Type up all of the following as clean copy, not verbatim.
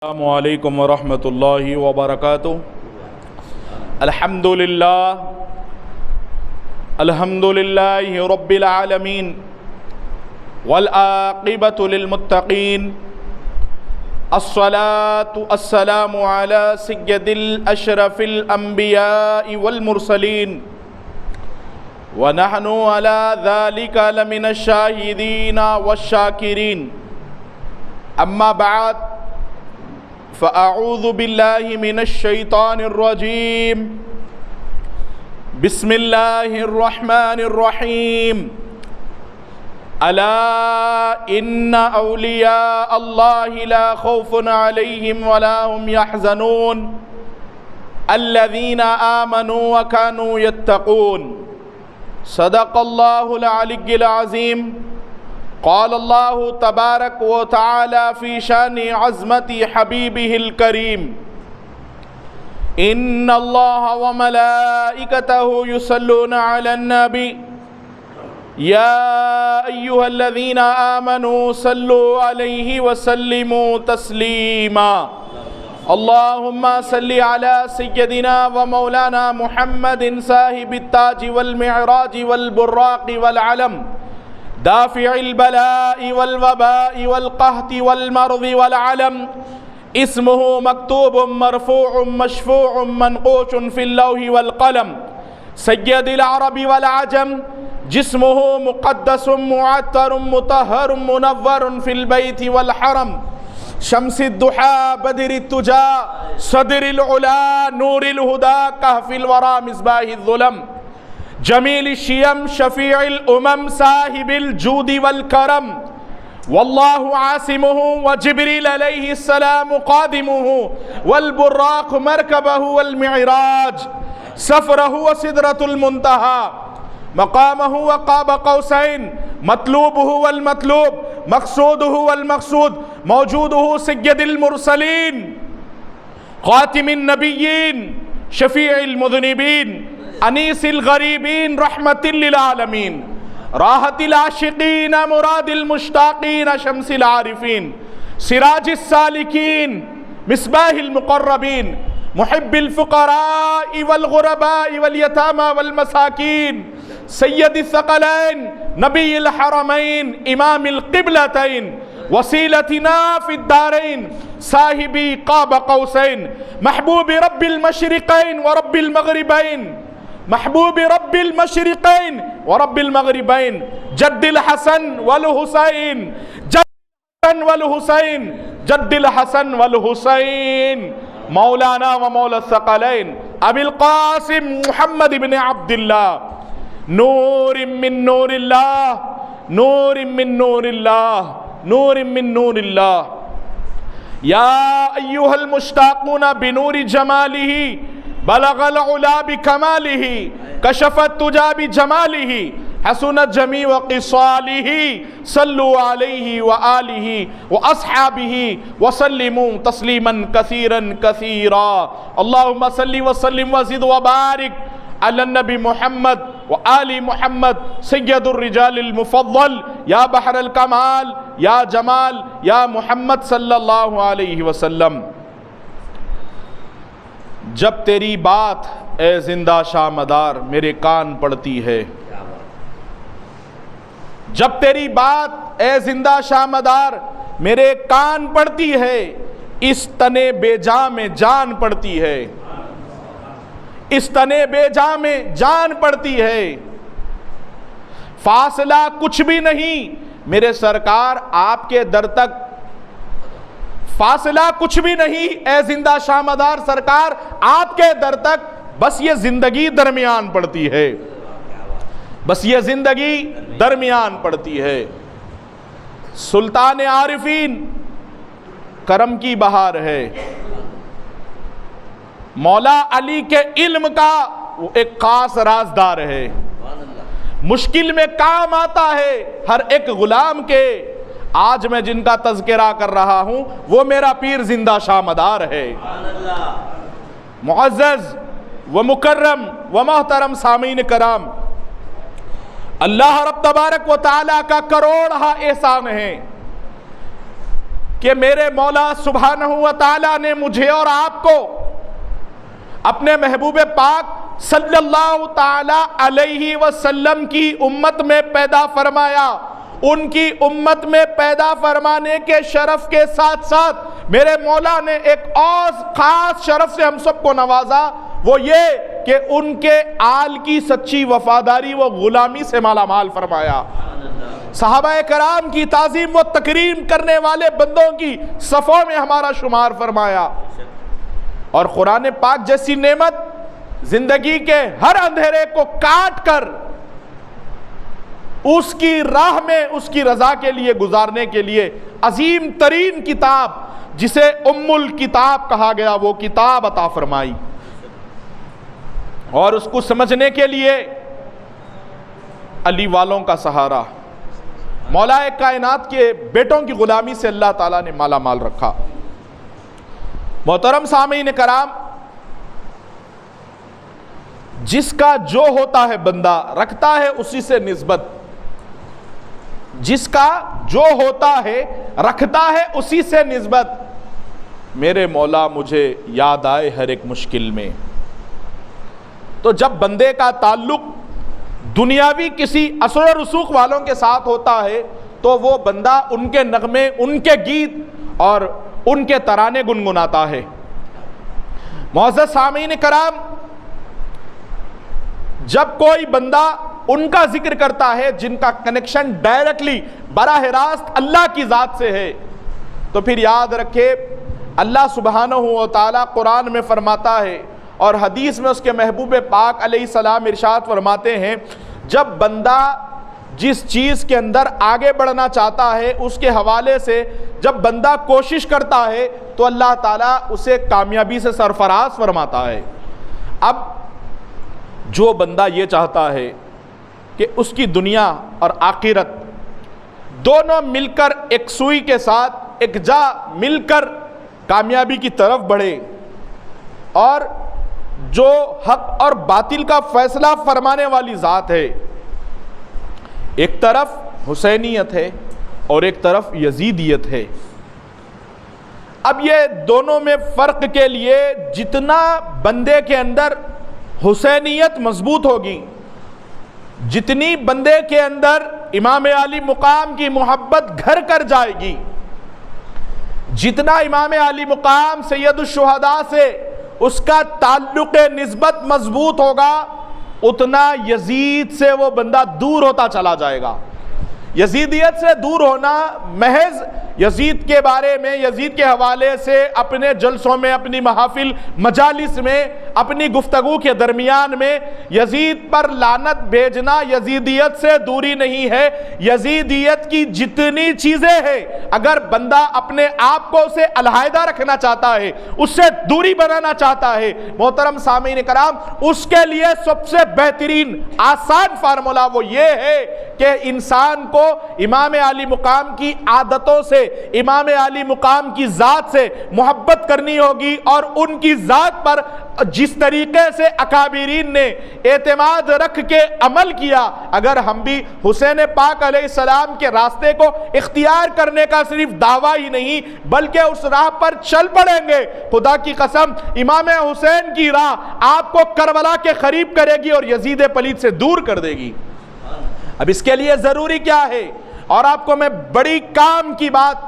السلام علیکم ورحمۃ اللہ وبرکاتہ۔ الحمد للہ رب العالمین والعاقبۃ للمتقین، الصلاة والسلام علی سید الاشرف الانبیاء والمرسلین، ونحن علی ذلک لمن الشاہدین والشاکرین، اما بعد فأعوذ باللہ من الشیطان الرجیم، بسم اللہ الرحمن الرحیم، الا ان اولیاء اللہ لا خوف علیہم ولا هم يحزنون الذین آمنوا وكانوا يتقون۔ صدق اللہ العلی العظیم۔ قال اللہ تبارک و تعالی فی شان عظمت حبیبہ الکریم، ان اللہ وملائکتہ یصلون علی النبی یا ایہا الذین آمنوا صلوا علیہ وسلموا تسلیما۔ اللہم صلی علی سیدنا و مولانا محمد صاحب التاج والمعراج والبراق والعلم، دافع البلاء والوباء والقحط والمرض والعلم، اسمه مكتوب مرفوع مشفوع منقوش في اللوح والقلم، سید العرب والعجم، جسمه مقدس معطر مطهر منور في البيت والحرم، شمس الضحى بدر التجى صدر العلا نور الهدى كهف الورى مصباح الظلم، جمیل الشیم شفیع الامم صاحب الجود والکرم، واللہ عاصمہ وجبریل علیہ السلام قادمہ والبراق مرکبہ والمعراج، سفرہ وسدرۃ المنتہى، مقامہ وقاب قوسین، مطلوبہ والمطلوب، مقصودہ والمقصود، موجودہ سید المرسلین، خاتم النبیین، شفیع المذنبین، انیس الغریبین، رحمت للعالمین، راحت العاشقین، مراد المشتاقین، شمس العارفین، سراج السالکین، مصباح المقربین، محب الفقراء والغرباء والیتامى والمساکین، سید الثقلین، نبی الحرمین، امام القبلتین، وسیلتنا فی الدارین، صاحبی قاب قوسین، محبوب رب المشرقین ورب المغربین، محبوب رب المشرقین ورب المغربین، جد الحسن والحسین، جد الحسن والحسین، جد الحسن والحسین، مولانا و مولا الثقلین، ابی القاسم محمد بن عبداللہ، نور من نور اللہ، نور من نور اللہ، نور من نور اللہ، یا ایہا المشتاقون بنور جمالہ، بلغ العلا بکمالہ، کشف التجا بجمالہ، حسنت جمیع خصالہ، صلوا علیہ وآلہ واصحابہ وسلموا تسلیما کثیرا کثیرا۔ اللہم صلی وسلم وزد وبارک علی النبی محمد وآل محمد، سید الرجال المفضل، یا بحر الکمال، یا جمال، یا محمد صلی اللہ علیہ وسلم۔ جب تیری بات اے زندہ شاہ مدار میرے کان پڑتی ہے، جب تیری بات اے زندہ شاہ مدار میرے کان پڑتی ہے، اس تنے بے جاں میں جان پڑتی ہے، اس تنے بے جاں میں جان پڑتی ہے، فاصلہ کچھ بھی نہیں میرے سرکار آپ کے در تک، فاصلہ کچھ بھی نہیں اے زندہ شاہ مدار سرکار آپ کے در تک، بس یہ زندگی درمیان پڑتی ہے، بس یہ زندگی درمیان پڑتی ہے۔ سلطان عارفین کرم کی بہار ہے، مولا علی کے علم کا وہ ایک خاص رازدار ہے، مشکل میں کام آتا ہے ہر ایک غلام کے۔ آج میں جن کا تذکرہ کر رہا ہوں وہ میرا پیر زندہ شاہ مدار ہے۔ معزز و مکرم و محترم سامعین کرام، اللہ رب تبارک و تعالیٰ کا کروڑہا احسان ہے کہ میرے مولا سبحانہ و تعالیٰ نے مجھے اور آپ کو اپنے محبوب پاک صلی اللہ تعالی علیہ وسلم کی امت میں پیدا فرمایا. ان کی امت میں پیدا فرمانے کے شرف کے ساتھ ساتھ میرے مولا نے ایک اور خاص شرف سے ہم سب کو نوازا، وہ یہ کہ ان کے آل کی سچی وفاداری و غلامی سے مالا مال فرمایا. صحابہ کرام کی تعظیم و تکریم کرنے والے بندوں کی صفوں میں ہمارا شمار فرمایا. اور قرآن پاک جیسی نعمت زندگی کے ہر اندھیرے کو کاٹ کر اس کی راہ میں اس کی رضا کے لیے گزارنے کے لیے عظیم ترین کتاب جسے ام الکتاب کہا گیا وہ کتاب عطا فرمائی. اور اس کو سمجھنے کے لیے علی والوں کا سہارا، مولا کائنات کے بیٹوں کی غلامی سے اللہ تعالیٰ نے مالا مال رکھا. محترم سامعین کرام، جس کا جو ہوتا ہے بندہ رکھتا ہے اسی سے نسبت، جس کا جو ہوتا ہے رکھتا ہے اسی سے نسبت. میرے مولا مجھے یاد آئے ہر ایک مشکل میں. تو جب بندے کا تعلق دنیاوی کسی اثر و رسوخ والوں کے ساتھ ہوتا ہے تو وہ بندہ ان کے نغمے، ان کے گیت اور ان کے ترانے گنگناتا ہے. معزز سامعین کرام، جب کوئی بندہ ان کا ذکر کرتا ہے جن کا کنیکشن ڈائریکٹلی براہ راست اللہ کی ذات سے ہے، تو پھر یاد رکھے اللہ سبحانہ و تعالیٰ قرآن میں فرماتا ہے اور حدیث میں اس کے محبوب پاک علیہ السلام ارشاد فرماتے ہیں، جب بندہ جس چیز کے اندر آگے بڑھنا چاہتا ہے اس کے حوالے سے جب بندہ کوشش کرتا ہے تو اللہ تعالیٰ اسے کامیابی سے سرفراز فرماتا ہے. اب جو بندہ یہ چاہتا ہے کہ اس کی دنیا اور آخرت دونوں مل کر ایک سوئی کے ساتھ ایک جا مل کر کامیابی کی طرف بڑھے، اور جو حق اور باطل کا فیصلہ فرمانے والی ذات ہے، ایک طرف حسینیت ہے اور ایک طرف یزیدیت ہے. اب یہ دونوں میں فرق کے لیے جتنا بندے کے اندر حسینیت مضبوط ہوگی، جتنی بندے کے اندر امام علی مقام کی محبت گھر کر جائے گی، جتنا امام علی مقام سید الشہداء سے اس کا تعلق نسبت مضبوط ہوگا، اتنا یزید سے وہ بندہ دور ہوتا چلا جائے گا. یزیدیت سے دور ہونا محض یزید کے بارے میں، یزید کے حوالے سے اپنے جلسوں میں، اپنی محافل مجالس میں، اپنی گفتگو کے درمیان میں یزید پر لعنت بھیجنا یزیدیت سے دوری نہیں ہے. یزیدیت کی جتنی چیزیں ہیں اگر بندہ اپنے آپ کو اسے علیحدہ رکھنا چاہتا ہے، اس سے دوری بنانا چاہتا ہے، محترم سامعین کرام، اس کے لیے سب سے بہترین آسان فارمولا وہ یہ ہے کہ انسان کو امام علی مقام کی عادتوں سے، امام علی مقام کی ذات سے محبت کرنی ہوگی، اور ان کی ذات پر جس طریقے سے اکابرین نے اعتماد رکھ کے عمل کیا، اگر ہم بھی حسین پاک علیہ السلام کے راستے کو اختیار کرنے کا صرف دعویٰ ہی نہیں بلکہ اس راہ پر چل پڑیں گے، خدا کی قسم امام حسین کی راہ آپ کو کربلا کے قریب کرے گی اور یزید پلید سے دور کر دے گی. اب اس کے لیے ضروری کیا ہے، اور آپ کو میں بڑی کام کی بات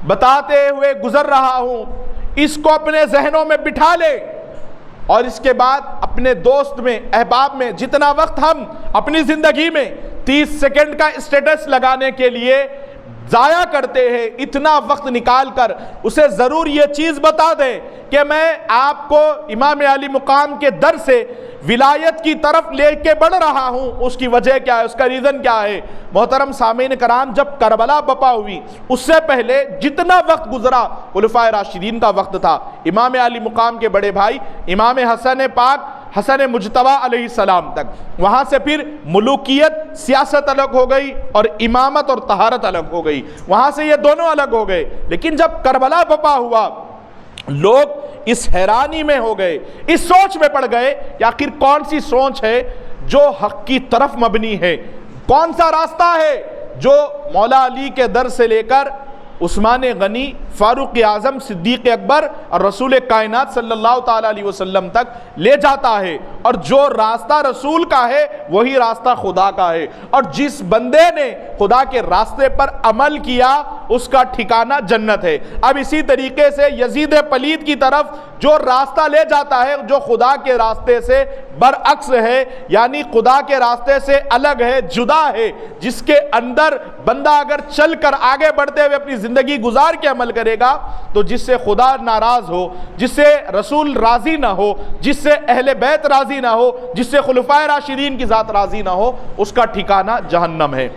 بتاتے ہوئے گزر رہا ہوں، اس کو اپنے ذہنوں میں بٹھا لے، اور اس کے بعد اپنے دوست میں، احباب میں جتنا وقت ہم اپنی زندگی میں 30 سیکنڈ کا اسٹیٹس لگانے کے لیے ضائع کرتے ہیں، اتنا وقت نکال کر اسے ضرور یہ چیز بتا دیں کہ میں آپ کو امام علی مقام کے در سے ولایت کی طرف لے کے بڑھ رہا ہوں. اس کی وجہ کیا ہے، اس کا ریزن کیا ہے؟ محترم سامعین کرام، جب کربلا بپا ہوئی اس سے پہلے جتنا وقت گزرا خلفائے راشدین کا وقت تھا. امام علی مقام کے بڑے بھائی امام حسن پاک، حسن مجتبی علیہ السلام تک، وہاں سے پھر ملوکیت سیاست الگ ہو گئی اور امامت اور طہارت الگ ہو گئی، وہاں سے یہ دونوں الگ ہو گئے. لیکن جب کربلا بپا ہوا لوگ اس حیرانی میں ہو گئے، اس سوچ میں پڑ گئے کہ آخر کون سی سوچ ہے جو حق کی طرف مبنی ہے، کون سا راستہ ہے جو مولا علی کے در سے لے کر عثمان غنی، فاروق اعظم، صدیق اکبر اور رسول کائنات صلی اللہ تعالیٰ علیہ وسلم تک لے جاتا ہے، اور جو راستہ رسول کا ہے وہی راستہ خدا کا ہے، اور جس بندے نے خدا کے راستے پر عمل کیا اس کا ٹھکانہ جنت ہے۔ اب اسی طریقے سے یزید پلید کی طرف جو راستہ لے جاتا ہے جو خدا کے راستے سے برعکس ہے، یعنی خدا کے راستے سے الگ ہے، جدا ہے، جس کے اندر بندہ اگر چل کر آگے بڑھتے ہوئے اپنی زندگی گزار کے عمل کرے گا تو جس سے خدا ناراض ہو، جس سے رسول راضی نہ ہو، جس سے اہل بیت راضی نہ ہو، جس سے خلفائے راشدین کی ذات راضی نہ ہو، اس کا ٹھکانہ جہنم ہے۔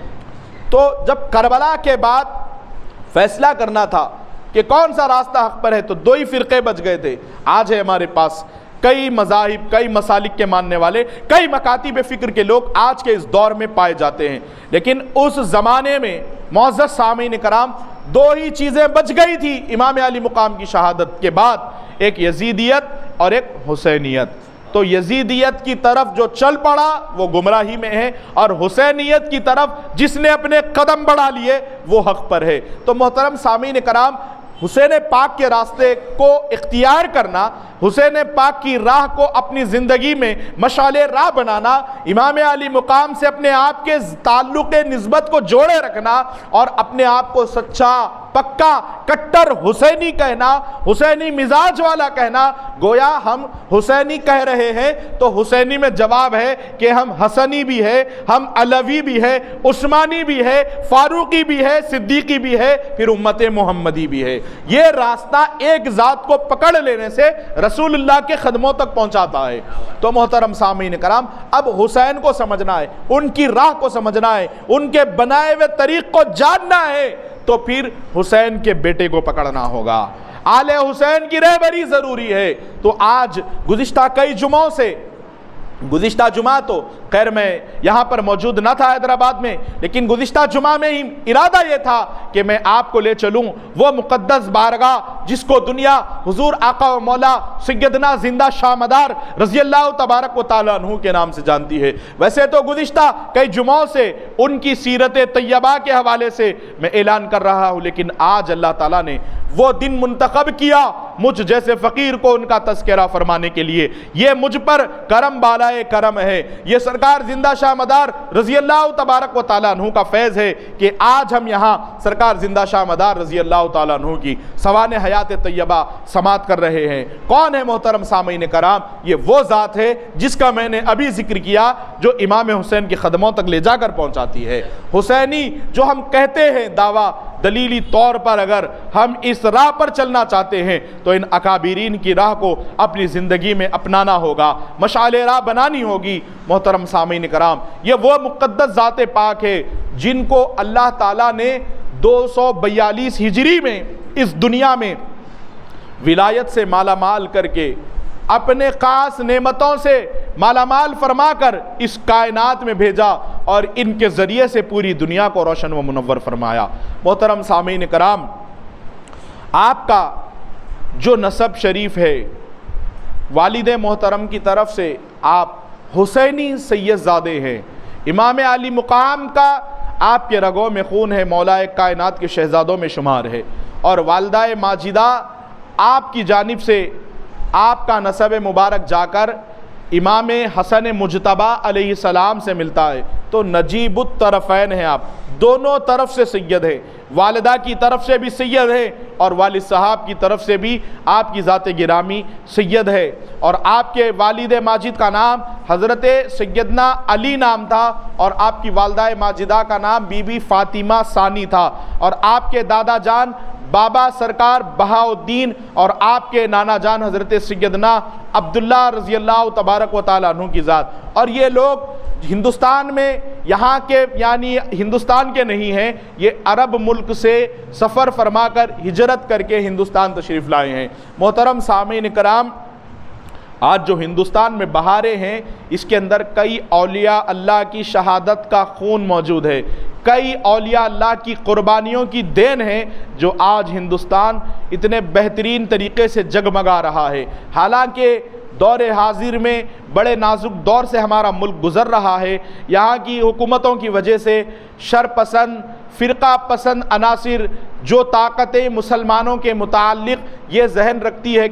تو جب کربلا کے بعد فیصلہ کرنا تھا کہ کون سا راستہ حق پر ہے تو دو ہی فرقے بچ گئے تھے۔ آج ہے ہمارے پاس کئی مذاہب، کئی مسالک کے ماننے والے، کئی مکاتب فکر کے لوگ آج کے اس دور میں پائے جاتے ہیں، لیکن اس زمانے میں معزز سامعین کرام دو ہی چیزیں بچ گئی تھی امام علی مقام کی شہادت کے بعد، ایک یزیدیت اور ایک حسینیت۔ تو یزیدیت کی طرف جو چل پڑا وہ گمراہی میں ہے، اور حسینیت کی طرف جس نے اپنے قدم بڑھا لیے وہ حق پر ہے۔ تو محترم سامعین کرام، حسین پاک کے راستے کو اختیار کرنا، حسین پاک کی راہ کو اپنی زندگی میں مشعل راہ بنانا، امام علی مقام سے اپنے آپ کے تعلق نسبت کو جوڑے رکھنا، اور اپنے آپ کو سچا، پکا، کٹر حسینی کہنا، حسینی مزاج والا کہنا، گویا ہم حسینی کہہ رہے ہیں تو حسینی میں جواب ہے کہ ہم حسنی بھی ہے، ہم علوی بھی ہے، عثمانی بھی ہے، فاروقی بھی ہے، صدیقی بھی ہے، پھر امت محمدی بھی ہے۔ یہ راستہ ایک ذات کو پکڑ لینے سے رسول اللہ کے قدموں تک پہنچاتا ہے۔ تو محترم سامعین کرام، اب حسین کو سمجھنا ہے، ان کی راہ کو سمجھنا ہے، ان کے بنائے ہوئے طریق کو جاننا ہے، تو پھر حسین کے بیٹے کو پکڑنا ہوگا، آل حسین کی رہبری ضروری ہے۔ تو آج گزشتہ کئی جمعوں سے، گزشتہ جمعہ تو خیر میں یہاں پر موجود نہ تھا حیدرآباد میں، لیکن گزشتہ جمعہ میں ہی ارادہ یہ تھا کہ میں آپ کو لے چلوں وہ مقدس بارگاہ جس کو دنیا حضور آقا و مولا سیدنا زندہ شاہ مدار رضی اللہ تبارک و تعالیٰ عنہ کے نام سے جانتی ہے۔ ویسے تو گزشتہ کئی جمعوں سے ان کی سیرت طیبہ کے حوالے سے میں اعلان کر رہا ہوں، لیکن آج اللہ تعالیٰ نے وہ دن منتخب کیا مجھ جیسے فقیر کو ان کا تذکرہ فرمانے کے لیے۔ یہ مجھ پر کرم بالائے کرم ہے، یہ سرکار زندہ شاہ مدار رضی اللہ تبارک و تعالیٰ عنہ کا فیض ہے کہ آج ہم یہاں سرکار زندہ شاہ مدار رضی اللہ تعالیٰ عنہ کی سوانح حیات طیبہ سماعت کر رہے ہیں۔ کون ہے محترم سامعین کرام؟ یہ وہ ذات ہے جس کا میں نے ابھی ذکر کیا، جو امام حسین کے قدموں تک لے جا کر پہنچاتی ہے۔ حسینی جو ہم کہتے ہیں دعویٰ، دلیلی طور پر اگر ہم اس راہ پر چلنا چاہتے ہیں تو ان اکابرین کی راہ کو اپنی زندگی میں اپنانا ہوگا، مشعل راہ بنانی ہوگی۔ محترم سامعین کرام، یہ وہ مقدس ذات پاک ہے جن کو اللہ تعالیٰ نے 242 ہجری میں اس دنیا میں ولایت سے مالا مال کر کے، اپنے خاص نعمتوں سے مالا مال فرما کر اس کائنات میں بھیجا، اور ان کے ذریعے سے پوری دنیا کو روشن و منور فرمایا۔ محترم سامعین کرام، آپ کا جو نسب شریف ہے، والد محترم کی طرف سے آپ حسینی سید زادے ہیں، امام علی مقام کا آپ کے رگوں میں خون ہے، مولا کائنات کے شہزادوں میں شمار ہے، اور والدہ ماجدہ آپ کی جانب سے آپ کا نسب مبارک جا کر امام حسن مجتبی علیہ السلام سے ملتا ہے۔ تو نجیب الطرفین ہیں، آپ دونوں طرف سے سید ہیں، والدہ کی طرف سے بھی سید ہے اور والد صاحب کی طرف سے بھی آپ کی ذات گرامی سید ہے۔ اور آپ کے والد ماجد کا نام حضرت سیدنا علی نام تھا، اور آپ کی والدہ ماجدہ کا نام بی بی فاطمہ ثانی تھا، اور آپ کے دادا جان بابا سرکار بہاؤالدین اور آپ کے نانا جان حضرت سیدنا عبداللہ رضی اللہ تبارک و تعالیٰ عنہ کی ذات۔ اور یہ لوگ ہندوستان میں یہاں کے یعنی ہندوستان کے نہیں ہیں، یہ عرب ملک سے سفر فرما کر ہجرت کر کے ہندوستان تشریف لائے ہیں۔ محترم سامعین کرام، آج جو ہندوستان میں بہاریں ہیں، اس کے اندر کئی اولیاء اللہ کی شہادت کا خون موجود ہے، کئی اولیاء اللہ کی قربانیوں کی دین ہے جو آج ہندوستان اتنے بہترین طریقے سے جگمگا رہا ہے۔ حالانکہ دور حاضر میں بڑے نازک دور سے ہمارا ملک گزر رہا ہے، یہاں کی حکومتوں کی وجہ سے شرپسند فرقہ پسند عناصر جو طاقتیں مسلمانوں کے متعلق یہ ذہن رکھتی ہے